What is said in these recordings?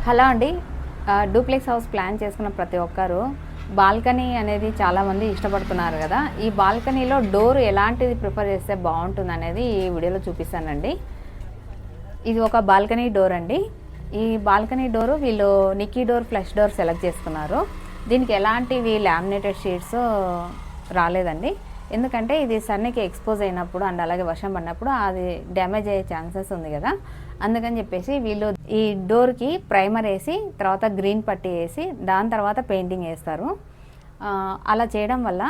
Hello అండి. Duplex house plan చేసుకున్న ప్రతి ఒక్కరు బాల్కనీ అనేది చాలామంది ఇష్టపడుతున్నారు కదా. ఈ బాల్కనీలో డోర్ ఎలాంటిది ప్రిఫర్ చేస్తే బాగుంటుంది అనేది ఈ వీడియోలో చూపిస్తానండి. ఇది ఒక బాల్కనీ డోర్ అండి. ఈ బాల్కనీ డోరు వీళ్ళు Nikki door, flush door select చేసుకున్నారు. దీనికి ఎలాంటివి లామినేటెడ్ షీట్స్ రాలేదండి. ఎందుకంటే ఇది సన్కి ఎక్స్పోజ్ అయినప్పుడు అండ్ అలాగే వర్షం పడినప్పుడు అది డ్యామేజ్ అయ్యే ఛాన్సెస్ ఉంది కదా. అందుకని చెప్పేసి వీళ్ళు ఈ డోర్కి ప్రైమర్ వేసి తర్వాత గ్రీన్ పట్టీ వేసి దాని తర్వాత పెయింటింగ్ వేస్తారు. అలా చేయడం వల్ల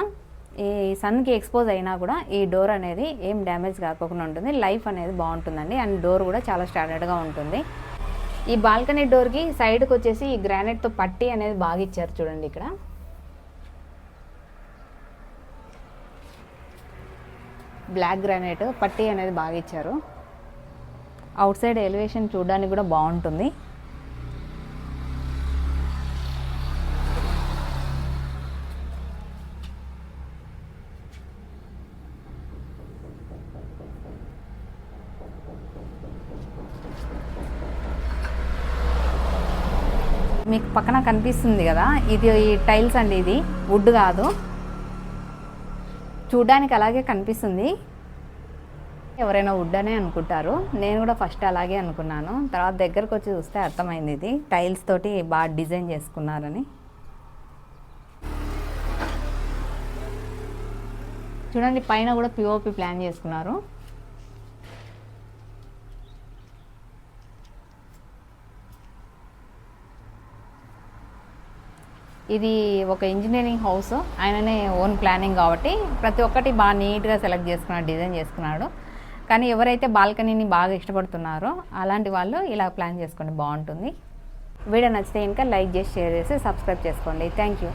ఈ సన్కి ఎక్స్పోజ్ అయినా కూడా ఈ డోర్ అనేది ఏం డ్యామేజ్ కాకుండా ఉంటుంది. లైఫ్ అనేది బాగుంటుందండి. అండ్ డోర్ కూడా చాలా స్టాండర్డ్గా ఉంటుంది. ఈ బాల్కనీ డోర్కి సైడ్కి వచ్చేసి ఈ గ్రానైట్తో పట్టీ అనేది బాగా ఇచ్చారు చూడండి. ఇక్కడ బ్లాక్ గ్రానైట్ పట్టీ అనేది బాగా ఇచ్చారు. అవుట్ సైడ్ ఎలివేషన్ చూడడానికి కూడా బాగుంటుంది. మీకు పక్కన కనిపిస్తుంది కదా, ఇది ఈ టైల్స్ అండి. ఇది వుడ్ కాదు, చూడ్డానికి అలాగే కనిపిస్తుంది. ఎవరైనా వుడ్ అనే అనుకుంటారు. నేను కూడా ఫస్ట్ అలాగే అనుకున్నాను. తర్వాత దగ్గరకు వచ్చి చూస్తే అర్థమైంది ఇది టైల్స్ తోటి బాగా డిజైన్ చేసుకున్నారని. చూడండి, పైన కూడా పిఓపి ప్లాన్ చేసుకున్నారు. ఇది ఒక ఇంజనీరింగ్ హౌస్, ఆయననే ఓన్ ప్లానింగ్ కాబట్టి ప్రతి ఒక్కటి బాగా నీట్గా సెలెక్ట్ చేసుకున్నాడు, డిజైన్ చేసుకున్నాడు. కానీ ఎవరైతే బాల్కనీని బాగా ఇష్టపడుతున్నారో అలాంటి వాళ్ళు ఇలా ప్లాన్ చేసుకోండి, బాగుంటుంది. వీడియో నచ్చితే ఇంకా లైక్ చేసి, షేర్ చేసి, సబ్స్క్రైబ్ చేసుకోండి. Thank you.